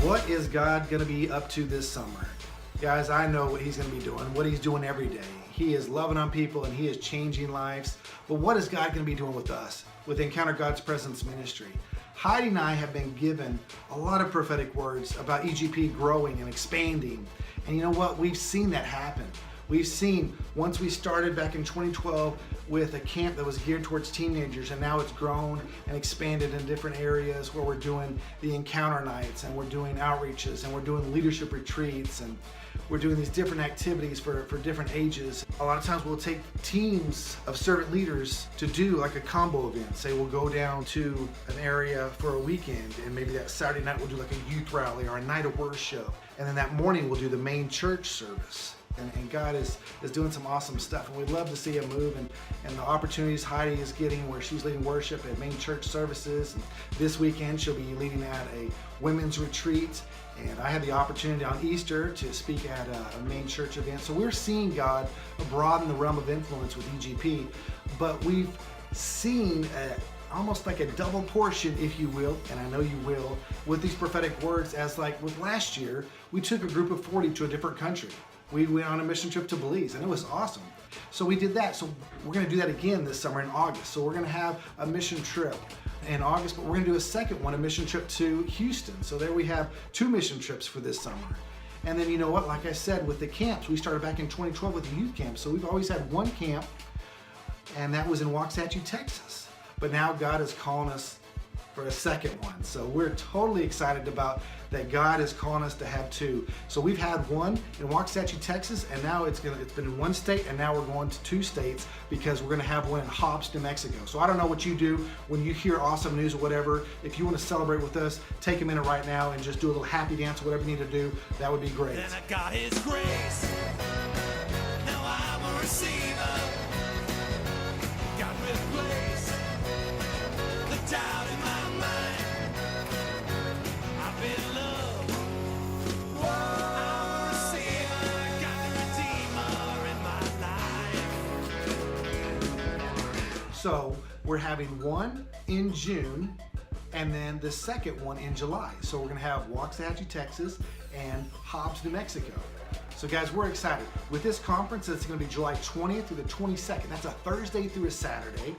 What is God going to be up to this summer? Guys, I know what he's going to be doing, what he's doing every day. He is loving on people and he is changing lives. But what is God going to be doing with us, with Encounter God's Presence Ministry? Heidi and I have been given a lot of prophetic words about EGP growing and expanding. And you know what? We've seen that happen. We've seen, once we started back in 2012 with a camp that was geared towards teenagers, and now it's grown and expanded in different areas where we're doing the encounter nights, and we're doing outreaches, and we're doing leadership retreats, and we're doing these different activities for different ages. A lot of times we'll take teams of servant leaders to do like a combo event. Say we'll go down to an area for a weekend, and maybe that Saturday night we'll do like a youth rally or a night of worship, and then that morning we'll do the main church service. And God is doing some awesome stuff, and we'd love to see him move, and the opportunities Heidi is getting where she's leading worship at main church services. And this weekend she'll be leading at a women's retreat, and I had the opportunity on Easter to speak at a main church event. So we're seeing God broaden the realm of influence with EGP, but we've seen almost like a double portion, if you will, and I know you will, with these prophetic words, as like with last year, we took a group of 40 to a different country. We went on a mission trip to Belize, and it was awesome. So we did that. So we're going to do that again this summer in August. So we're going to have a mission trip in August, but we're going to do a second one, a mission trip to Houston. So there we have 2 mission trips for this summer. And then you know what, like I said, with the camps, we started back in 2012 with the youth camp. So we've always had one camp, and that was in Waxahachie, Texas. But now God is calling us for a second one. So we're totally excited about that. God is calling us to have 2. So we've had one in Waxahachie, Texas, and now it's been in 1 state, and now we're going to 2 states because we're going to have one in Hobbs, New Mexico. So I don't know what you do when you hear awesome news or whatever. If you want to celebrate with us, take a minute right now and just do a little happy dance, whatever you need to do. That would be great. Then I got his grace. Now I'm a receiver. God replace the doubt in my mind. I've been loved. I'm a receiver. Got the Redeemer in my life. So we're having one in June, and then the second one in July. So we're gonna have Waxahachie, Texas, and Hobbs, New Mexico. So guys, we're excited. With this conference, it's gonna be July 20th through the 22nd. That's a Thursday through a Saturday.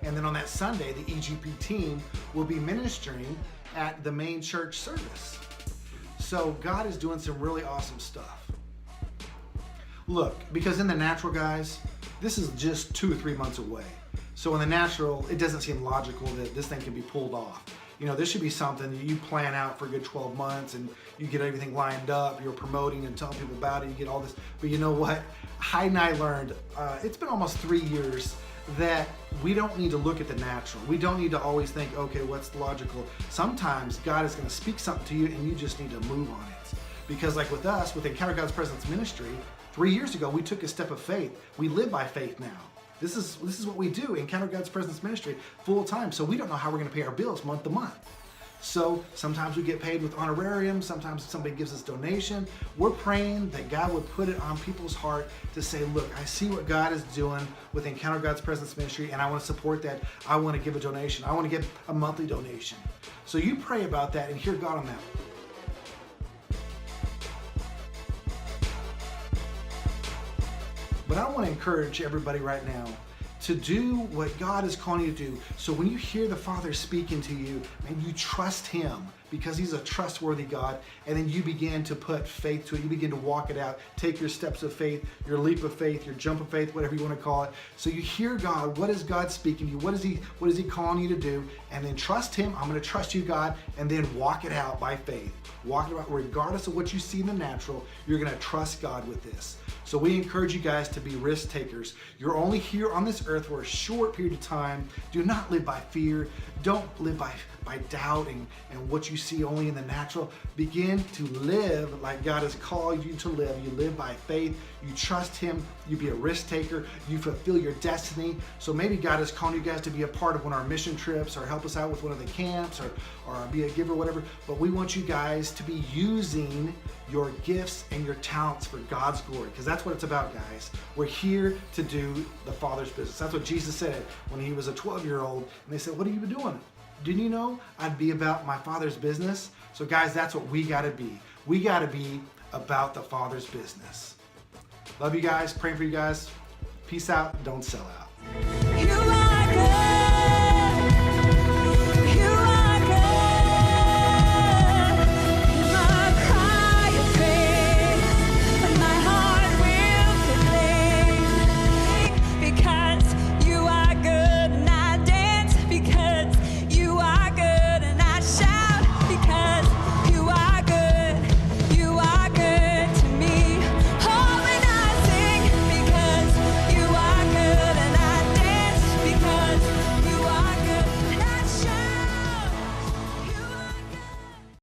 And then on that Sunday, the EGP team will be ministering at the main church service. So God is doing some really awesome stuff. Look, because in the natural, guys, this is just 2 or 3 months away. So in the natural, it doesn't seem logical that this thing can be pulled off. You know, this should be something that you plan out for a good 12 months and you get everything lined up, you're promoting and telling people about it, you get all this. But you know what? Heidi and I learned, it's been almost 3 years, that we don't need to look at the natural. We don't need to always think, okay, what's logical? Sometimes God is going to speak something to you and you just need to move on it. Because like with us, with Encounter God's Presence Ministry, 3 years ago, we took a step of faith. We live by faith now. This is what we do, Encounter God's Presence Ministry, full time. So we don't know how we're going to pay our bills month to month. So sometimes we get paid with honorarium, sometimes somebody gives us donation. We're praying that God would put it on people's heart to say, look, I see what God is doing with Encounter God's Presence Ministry, and I want to support that. I want to give a donation. I want to give a monthly donation. So you pray about that and hear God on that. But I want to encourage everybody right now to do what God is calling you to do. So when you hear the Father speaking to you, and you trust him because he's a trustworthy God, and then you begin to put faith to it, you begin to walk it out, take your steps of faith, your leap of faith, your jump of faith, whatever you want to call it. So you hear God, what is God speaking to you? What is he calling you to do? And then trust him. I'm going to trust you, God, and then walk it out by faith. Walk it out regardless of what you see in the natural. You're going to trust God with this. So we encourage you guys to be risk takers. You're only here on this earth for a short period of time. Do not live by fear. Don't live by doubt and what you see only in the natural. Begin to live like God has called you to live. You live by faith. You trust him. You be a risk taker. You fulfill your destiny. So maybe God is calling you guys to be a part of one of our mission trips or help us out with one of the camps or be a giver, whatever. But we want you guys to be using your gifts and your talents for God's glory, because that's what it's about, guys. We're here to do the Father's business. That's what Jesus said when he was a 12-year-old, and they said, what are you doing? Didn't you know I'd be about my Father's business? So guys, that's what we got to be. We got to be about the Father's business. Love you guys. Praying for you guys. Peace out. Don't sell out.